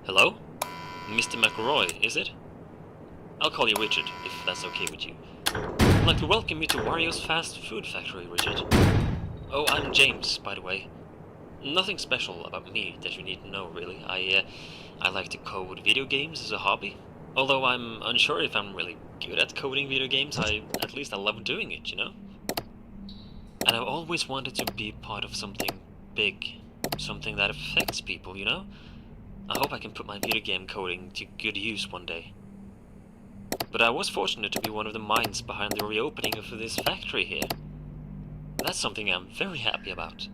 Hello? Mr. McRoy, is it? I'll call you Richard, if that's okay with you. I'd like to welcome you to Wario's fast food factory, Richard. Oh, I'm James, by the way. Nothing special about me that you need to know, really. I like to code video games as a hobby. Although I'm unsure if I'm really good at coding video games, at least I love doing it, you know? And I've always wanted to be part of something big. Something that affects people, you know? I hope I can put my video game coding to good use one day. But I was fortunate to be one of the minds behind the reopening of this factory here. That's something I'm very happy about.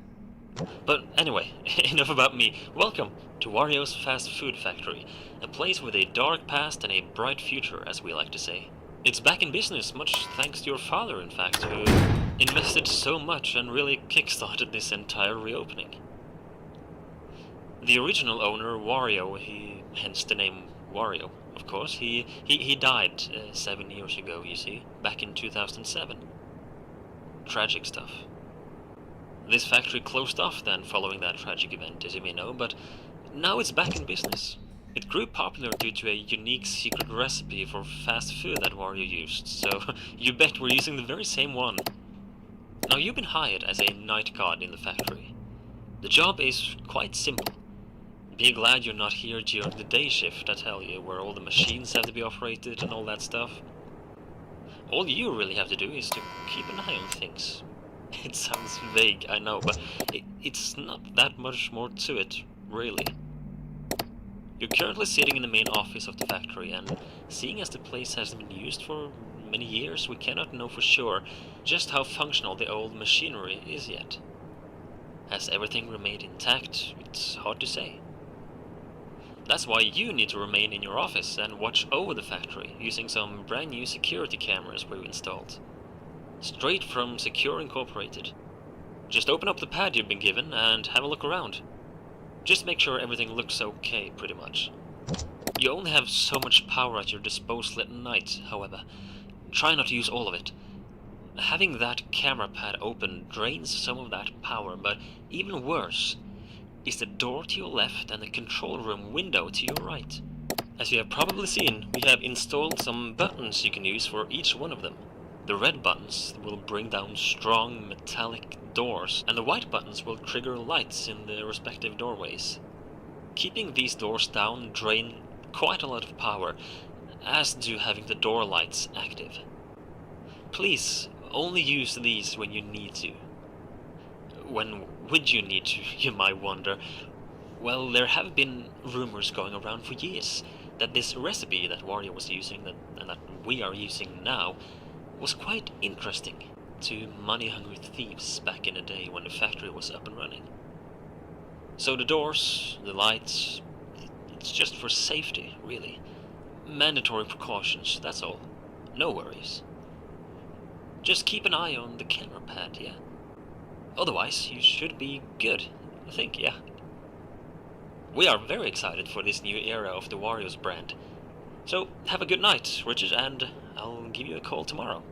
But anyway, enough about me. Welcome to Wario's Fast Food Factory, a place with a dark past and a bright future, as we like to say. It's back in business, much thanks to your father, in fact, who invested so much and really kickstarted this entire reopening. The original owner, Wario, hence the name Wario, of course, he died 7 years ago, you see, back in 2007. Tragic stuff. This factory closed off then following that tragic event, as you may know, but now it's back in business. It grew popular due to a unique secret recipe for fast food that Wario used, so you bet we're using the very same one. Now, you've been hired as a night guard in the factory. The job is quite simple. Be glad you're not here during the day shift, I tell you, where all the machines have to be operated and all that stuff. All you really have to do is to keep an eye on things. It sounds vague, I know, but it's not that much more to it, really. You're currently sitting in the main office of the factory, and seeing as the place hasn't been used for many years, we cannot know for sure just how functional the old machinery is yet. Has everything remained intact? It's hard to say. That's why you need to remain in your office and watch over the factory, using some brand new security cameras we've installed. Straight from Secure Incorporated. Just open up the pad you've been given and have a look around. Just make sure everything looks okay, pretty much. You only have so much power at your disposal at night, however. Try not to use all of it. Having that camera pad open drains some of that power, but even worse is the door to your left and the control room window to your right. As you have probably seen, we have installed some buttons you can use for each one of them. The red buttons will bring down strong metallic doors, and the white buttons will trigger lights in the respective doorways. Keeping these doors down drain quite a lot of power, as do having the door lights active. Please, only use these when you need to. When would you need to, you might wonder? Well, there have been rumors going around for years that this recipe that Wario was using, and that we are using now, was quite interesting to money-hungry thieves back in the day when the factory was up and running. So the doors, the lights, it's just for safety, really. Mandatory precautions, that's all. No worries. Just keep an eye on the camera pad, yeah? Otherwise, you should be good, I think, yeah. We are very excited for this new era of the Wario's brand. So, have a good night, Richard, and I'll give you a call tomorrow.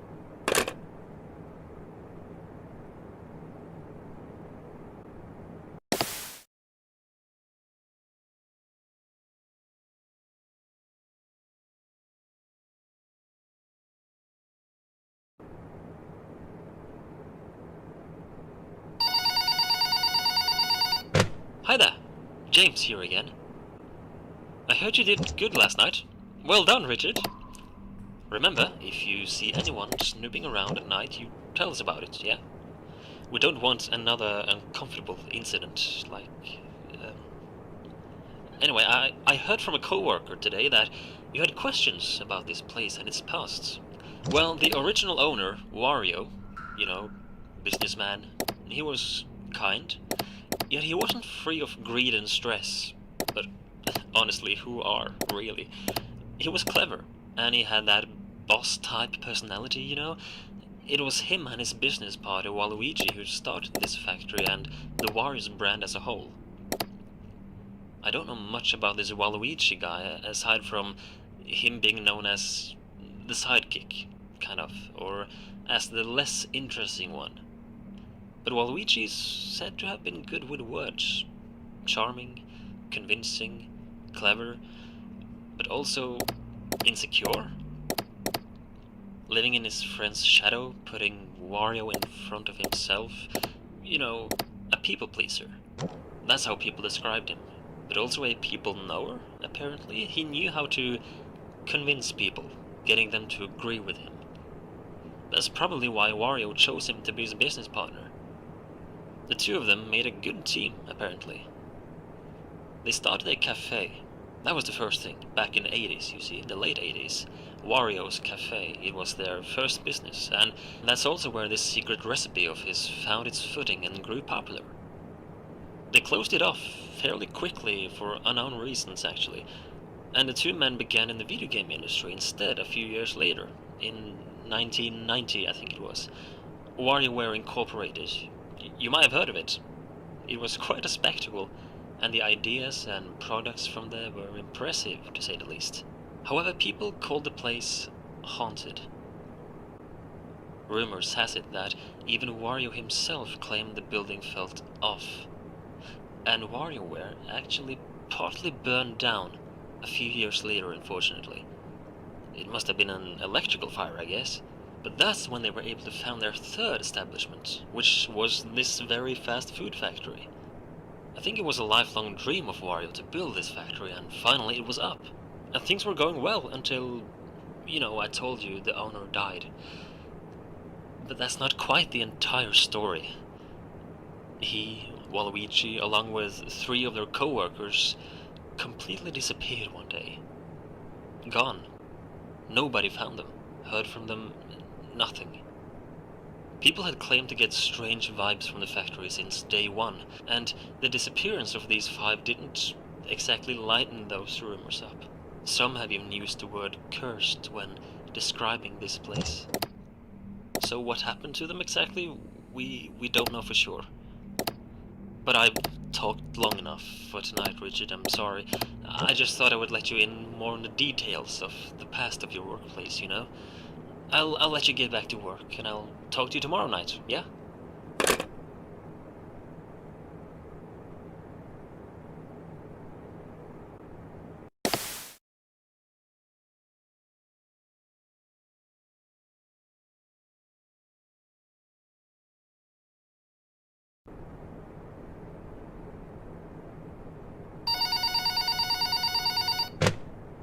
Hi there, James here again. I heard you did good last night. Well done, Richard. Remember, if you see anyone snooping around at night, you tell us about it, yeah? We don't want another uncomfortable incident, like... Anyway, I heard from a coworker today that you had questions about this place and its past. Well, the original owner, Wario, you know, businessman, he was kind, yet he wasn't free of greed and stress. But honestly, who are, really? He was clever, and he had that boss-type personality, you know? It was him and his business partner, Waluigi, who started this factory and the Wario's brand as a whole. I don't know much about this Waluigi guy, aside from him being known as the sidekick, kind of, or as the less interesting one. But Waluigi is said to have been good with words. Charming, convincing, clever, but also insecure. Living in his friend's shadow, putting Wario in front of himself. You know, a people pleaser. That's how people described him. But also a people knower, apparently. He knew how to convince people, getting them to agree with him. That's probably why Wario chose him to be his business partner. The two of them made a good team, apparently. They started a cafe. That was the first thing, back in the 80s, you see, the late 80s. Wario's Cafe, it was their first business, and that's also where this secret recipe of his found its footing and grew popular. They closed it off fairly quickly for unknown reasons, actually, and the two men began in the video game industry instead a few years later, in 1990, I think it was. WarioWare Incorporated. You might have heard of it. It was quite a spectacle, and the ideas and products from there were impressive, to say the least. However, people called the place haunted. Rumors has it that even Wario himself claimed the building felt off, and WarioWare actually partly burned down a few years later, unfortunately. It must have been an electrical fire, I guess. But that's when they were able to found their third establishment, which was this very fast food factory. I think it was a lifelong dream of Wario to build this factory, and finally it was up. And things were going well until, I told you the owner died. But that's not quite the entire story. He, Waluigi, along with 3 of their co-workers, completely disappeared one day. Gone. Nobody found them, heard from them, nothing. People had claimed to get strange vibes from the factory since day one, and the disappearance of these 5 didn't exactly lighten those rumors up. Some have even used the word cursed when describing this place. So what happened to them exactly, we don't know for sure. But I've talked long enough for tonight, Richard, I'm sorry. I just thought I would let you in more on the details of the past of your workplace, I'll let you get back to work, and I'll talk to you tomorrow night, yeah?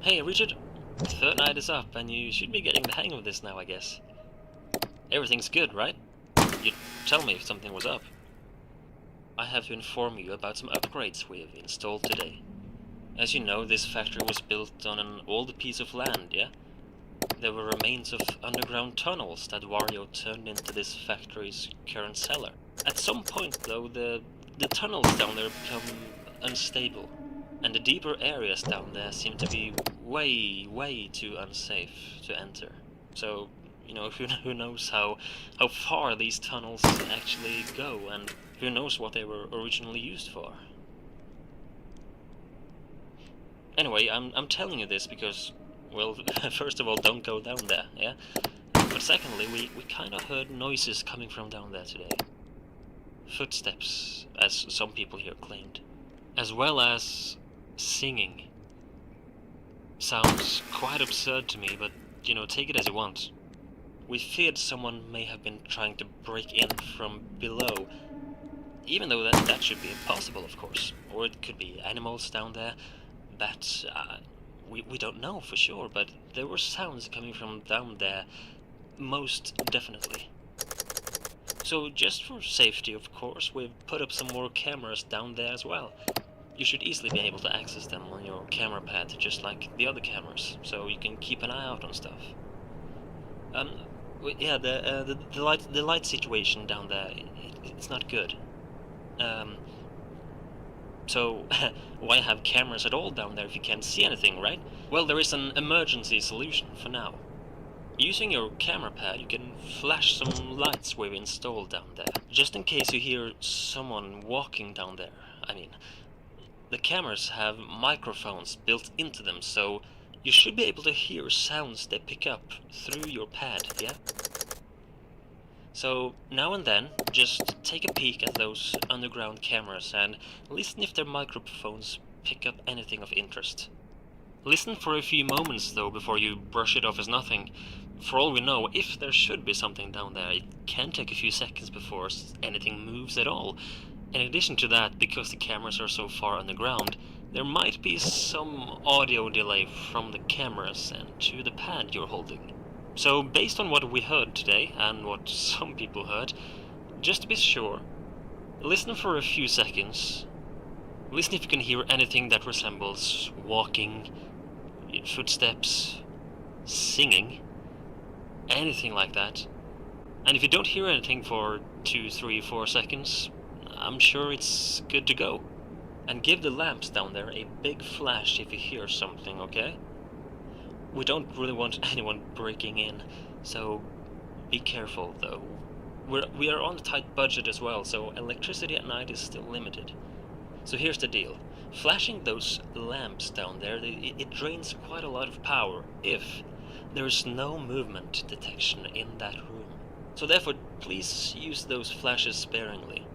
Hey, Richard. The third night is up, and you should be getting the hang of this now, I guess. Everything's good, right? You'd tell me if something was up. I have to inform you about some upgrades we've installed today. As you know, this factory was built on an old piece of land, yeah? There were remains of underground tunnels that Wario turned into this factory's current cellar. At some point, though, the tunnels down there become unstable, and the deeper areas down there seem to be way too unsafe to enter. So, who knows how far these tunnels actually go, and who knows what they were originally used for. Anyway, I'm telling you this because, well, first of all, don't go down there, yeah? But secondly, we kinda heard noises coming from down there today. Footsteps, as some people here claimed. As well as singing. Sounds quite absurd to me, but, take it as you want. We feared someone may have been trying to break in from below, even though that should be impossible, of course. Or it could be animals down there. That, we don't know for sure, but there were sounds coming from down there, most definitely. So just for safety, of course, we've put up some more cameras down there as well. You should easily be able to access them on your camera pad, just like the other cameras, so you can keep an eye out on stuff. Yeah, the light situation down there, it's not good. So, why have cameras at all down there if you can't see anything, right? Well, there is an emergency solution for now. Using your camera pad, you can flash some lights we've installed down there, just in case you hear someone walking down there. I mean, the cameras have microphones built into them, so you should be able to hear sounds they pick up through your pad, yeah? So, now and then, just take a peek at those underground cameras and listen if their microphones pick up anything of interest. Listen for a few moments though before you brush it off as nothing. For all we know, if there should be something down there, it can take a few seconds before anything moves at all. In addition to that, because the cameras are so far underground, there might be some audio delay from the cameras and to the pad you're holding. So based on what we heard today, and what some people heard, just to be sure, listen for a few seconds. Listen if you can hear anything that resembles walking, footsteps, singing, anything like that. And if you don't hear anything for 2, 3, 4 seconds, I'm sure it's good to go. And give the lamps down there a big flash if you hear something, okay? We don't really want anyone breaking in, so be careful though. We are on a tight budget as well, so electricity at night is still limited. So here's the deal. Flashing those lamps down there, it drains quite a lot of power if there's no movement detection in that room. So therefore, please use those flashes sparingly.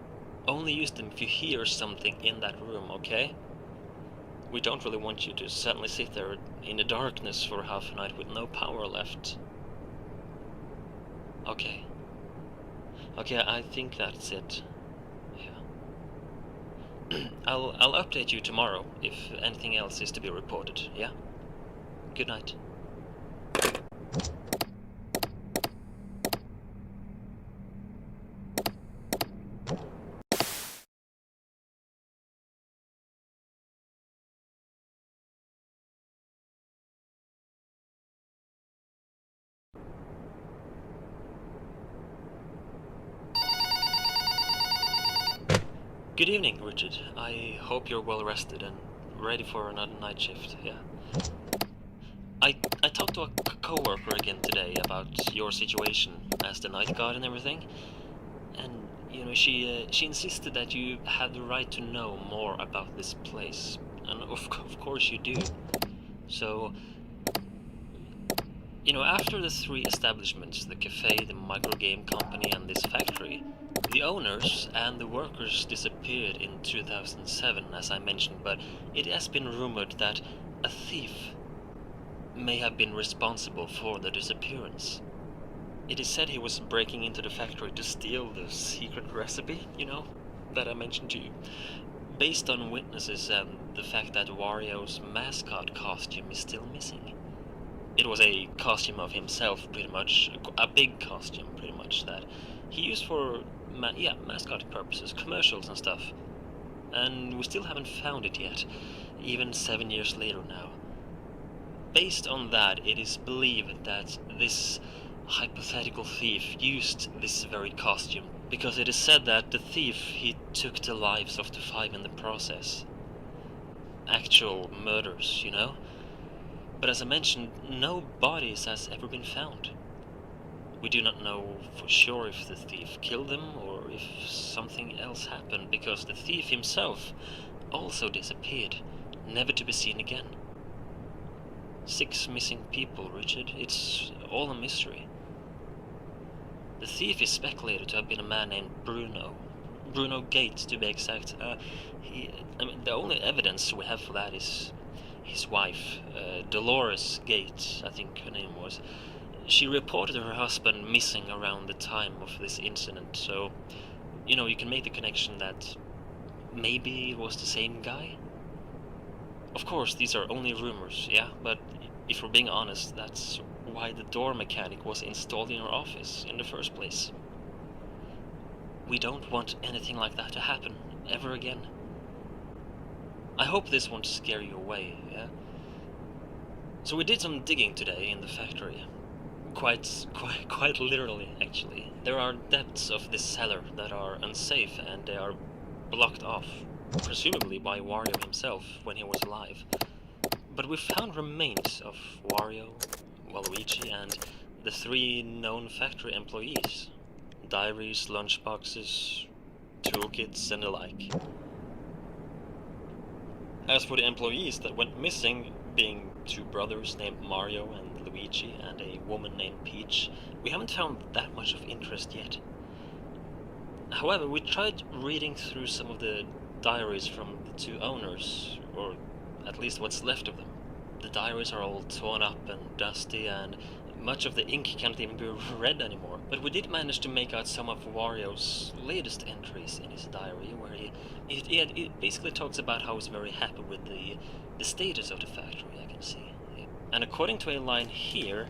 Only use them if you hear something in that room, okay? We don't really want you to suddenly sit there in the darkness for half a night with no power left. Okay. Okay, I think that's it. Yeah. I'll update you tomorrow if anything else is to be reported, yeah? Good night. Good evening, Richard. I hope you're well rested and ready for another night shift, yeah. I talked to a co-worker again today about your situation as the night guard and everything, and you know she insisted that you had the right to know more about this place, and of course you do. So, you know, after the 3 establishments, the cafe, the microgame company, and this factory, the owners and the workers disappeared in 2007, as I mentioned, but it has been rumored that a thief may have been responsible for the disappearance. It is said he was breaking into the factory to steal the secret recipe, you know, that I mentioned to you. Based on witnesses and the fact that Wario's mascot costume is still missing. It was a costume of himself, pretty much, a big costume, pretty much, that he used for, mascot purposes, commercials and stuff. And we still haven't found it yet, even 7 years later now. Based on that, it is believed that this hypothetical thief used this very costume, because it is said that the thief, he took the lives of the 5 in the process. Actual murders, you know? But as I mentioned, no bodies has ever been found. We do not know for sure if the thief killed them or if something else happened, because the thief himself also disappeared, never to be seen again. 6 missing people, Richard. It's all a mystery. The thief is speculated to have been a man named Bruno Gates, to be exact. The only evidence we have for that is his wife, Dolores Gates, I think her name was. She reported her husband missing around the time of this incident, so, you know, you can make the connection that maybe it was the same guy? Of course, these are only rumors, yeah, but if we're being honest, that's why the door mechanic was installed in our office in the first place. We don't want anything like that to happen, ever again. I hope this won't scare you away, yeah? So we did some digging today in the factory. Quite literally, actually. There are depths of this cellar that are unsafe, and they are blocked off, presumably by Wario himself when he was alive. But we found remains of Wario, Waluigi, and the 3 known factory employees. Diaries, lunchboxes, toolkits, and the like. As for the employees that went missing, being 2 brothers named Mario and Luigi, and a woman named Peach, we haven't found that much of interest yet. However, we tried reading through some of the diaries from the two owners, or at least what's left of them. The diaries are all torn up and dusty, and much of the ink can't even be read anymore. But we did manage to make out some of Wario's latest entries in his diary, where he basically talks about how he's very happy with the status of the factory, I can see. And according to a line here,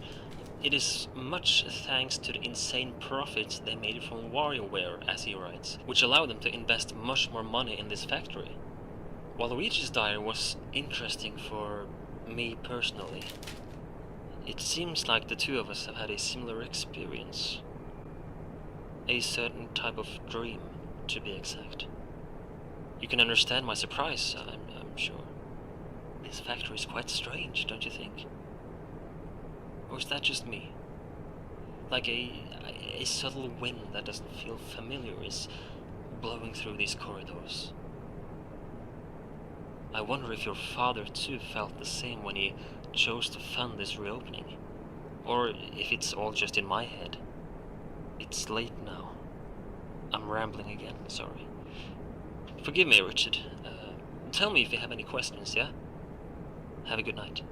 it is much thanks to the insane profits they made from WarioWare, as he writes, which allowed them to invest much more money in this factory. While Luigi's diary was interesting for me personally, it seems like the two of us have had a similar experience. A certain type of dream, to be exact. You can understand my surprise, I'm sure. This factory is quite strange, don't you think? Or is that just me? Like a subtle wind that doesn't feel familiar is blowing through these corridors. I wonder if your father too felt the same when he chose to fund this reopening. Or if it's all just in my head. It's late now. I'm rambling again, sorry. Forgive me, Richard. Tell me if you have any questions, yeah? Have a good night.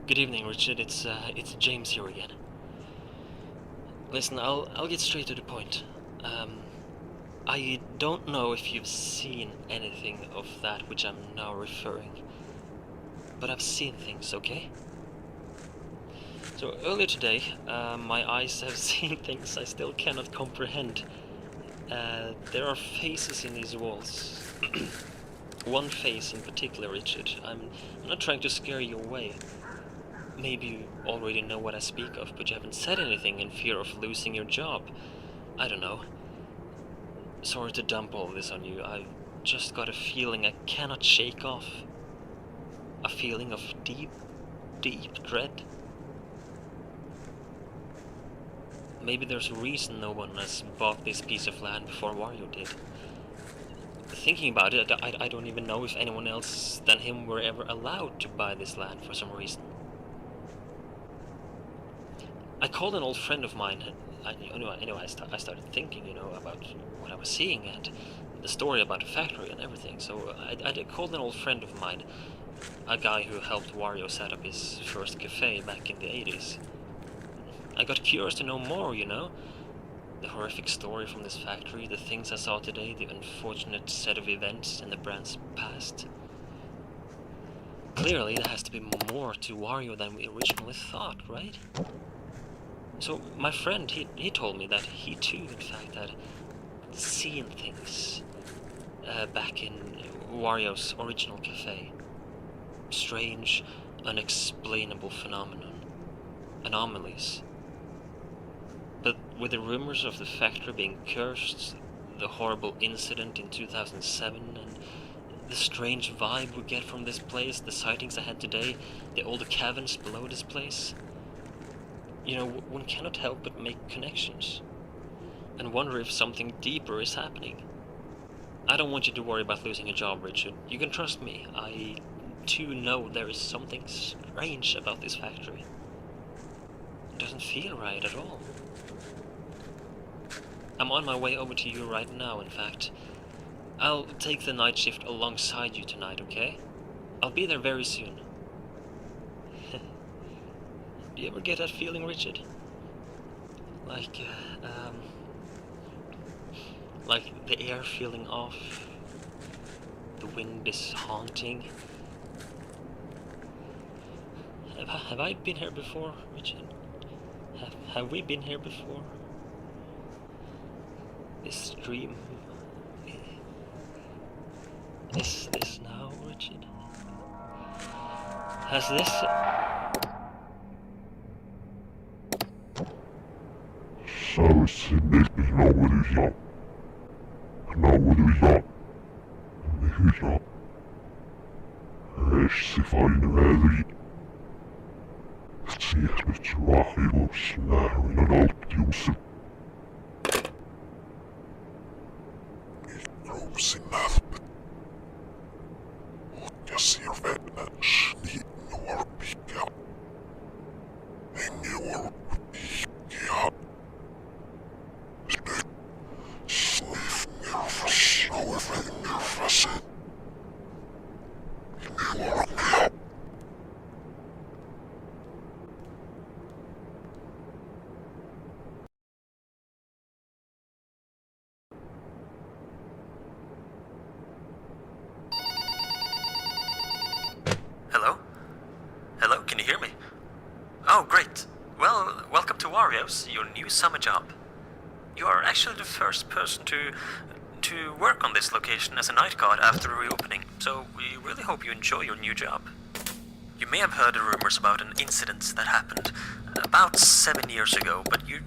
Good evening, Richard. It's James here again. Listen, I'll get straight to the point. I don't know if you've seen anything of that which I'm now referring, but I've seen things, okay? So earlier today, my eyes have seen things I still cannot comprehend. There are faces in these walls. One face in particular, Richard. I'm not trying to scare you away. Maybe you already know what I speak of, but you haven't said anything in fear of losing your job. I don't know. Sorry to dump all this on you. I've just got a feeling I cannot shake off. A feeling of deep, deep dread. Maybe there's a reason no one has bought this piece of land before Wario did. Thinking about it, I don't even know if anyone else than him were ever allowed to buy this land for some reason. I called an old friend of mine. I started thinking, about what I was seeing and the story about the factory and everything. So I called an old friend of mine, a guy who helped Wario set up his first cafe back in the 80s. I got curious to know more, the horrific story from this factory, the things I saw today, the unfortunate set of events in the brand's past. Clearly, there has to be more to Wario than we originally thought, right? So my friend, he told me that he too, in fact, had seen things back in Wario's original cafe. Strange, unexplainable phenomenon. Anomalies. But with the rumors of the factory being cursed, the horrible incident in 2007, and the strange vibe we get from this place, the sightings I had today, the old caverns below this place, one cannot help but make connections, and wonder if something deeper is happening. I don't want you to worry about losing a job, Richard. You can trust me. I too know there is something strange about this factory. It doesn't feel right at all. I'm on my way over to you right now, in fact. I'll take the night shift alongside you tonight, okay? I'll be there very soon. Do you ever get that feeling, Richard? Like the air feeling off, the wind is haunting. Have I been here before, Richard? Have we been here before? This dream is this now, Richard? Has this... Sabes inte vad du sa. Vad du sa. Hur sa. Rätt sig för in i vädret. Ihmiset rahilussa nähden alttius. Mikrosin nähpät. Ja sirvenä sniinuor pikä. Hengiuor pikä. Slif nervous, however nervous. Hengiuor pikä. Hello? Hello, can you hear me? Oh, great. Well, welcome to Wario's, your new summer job. You are actually the first person to work on this location as a night guard after reopening, so we really hope you enjoy your new job. You may have heard the rumors about an incident that happened about 7 years ago, but you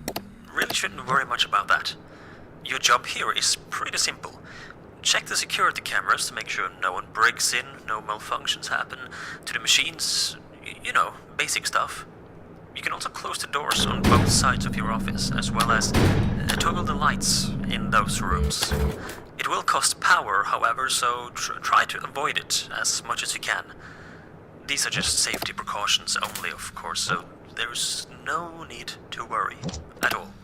really shouldn't worry much about that. Your job here is pretty simple. Check the security cameras to make sure no one breaks in, no malfunctions happen to the machines, you know, basic stuff. You can also close the doors on both sides of your office, as well as toggle the lights in those rooms. It will cost power, however, so try to avoid it as much as you can. These are just safety precautions only, of course, so there's no need to worry at all.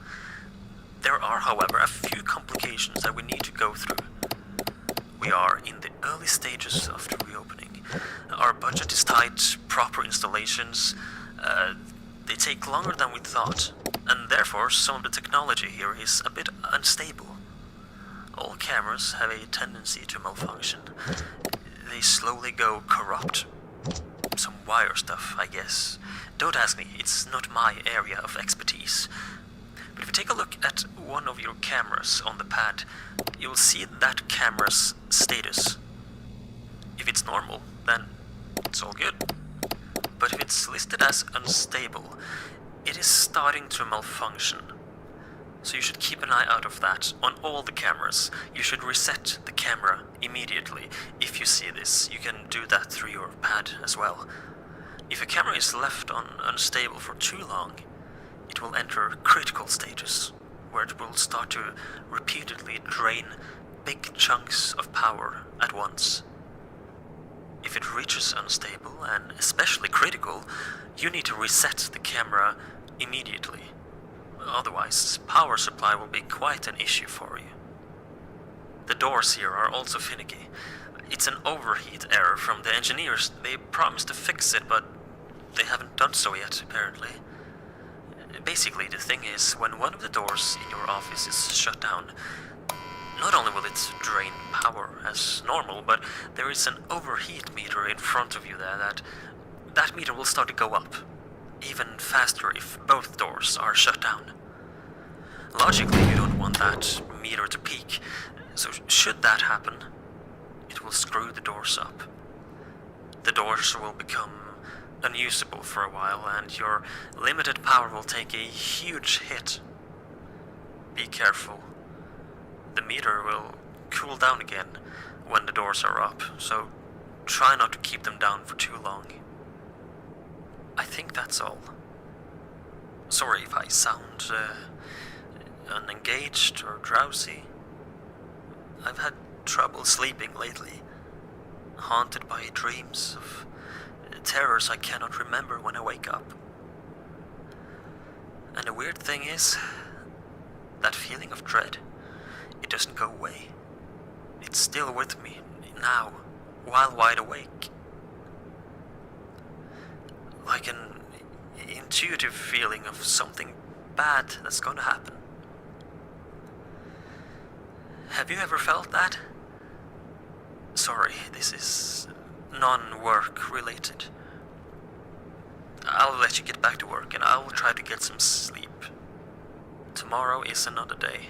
There are, however, a few complications that we need to go through. We are in the early stages of the reopening. Our budget is tight, proper installations, they take longer than we thought, and therefore some of the technology here is a bit unstable. All cameras have a tendency to malfunction. They slowly go corrupt. Some wire stuff, I guess. Don't ask me, it's not my area of expertise. But if you take a look at one of your cameras on the pad, you will see that camera's status. If it's normal, then it's all good. But if it's listed as unstable, it is starting to malfunction. So you should keep an eye out of that on all the cameras. You should reset the camera immediately. If you see this, you can do that through your pad as well. If a camera is left on unstable for too long, it will enter critical stages, where it will start to repeatedly drain big chunks of power at once. If it reaches unstable, and especially critical, you need to reset the camera immediately. Otherwise, power supply will be quite an issue for you. The doors here are also finicky. It's an overheat error from the engineers. They promised to fix it, but they haven't done so yet, apparently. Basically, the thing is, when one of the doors in your office is shut down, not only will it drain power as normal, but there is an overheat meter in front of you there that meter will start to go up, even faster if both doors are shut down. Logically, you don't want that meter to peak, so should that happen, it will screw the doors up. The doors will become unusable for a while, and your limited power will take a huge hit. Be careful. The meter will cool down again when the doors are up, so try not to keep them down for too long. I think that's all. Sorry if I sound unengaged or drowsy. I've had trouble sleeping lately, haunted by dreams of terrors I cannot remember when I wake up. And the weird thing is, that feeling of dread, it doesn't go away. It's still with me, now, while wide awake. Like an intuitive feeling of something bad that's gonna happen. Have you ever felt that? Sorry, this is non-work related. I'll let you get back to work and I'll try to get some sleep. Tomorrow is another day.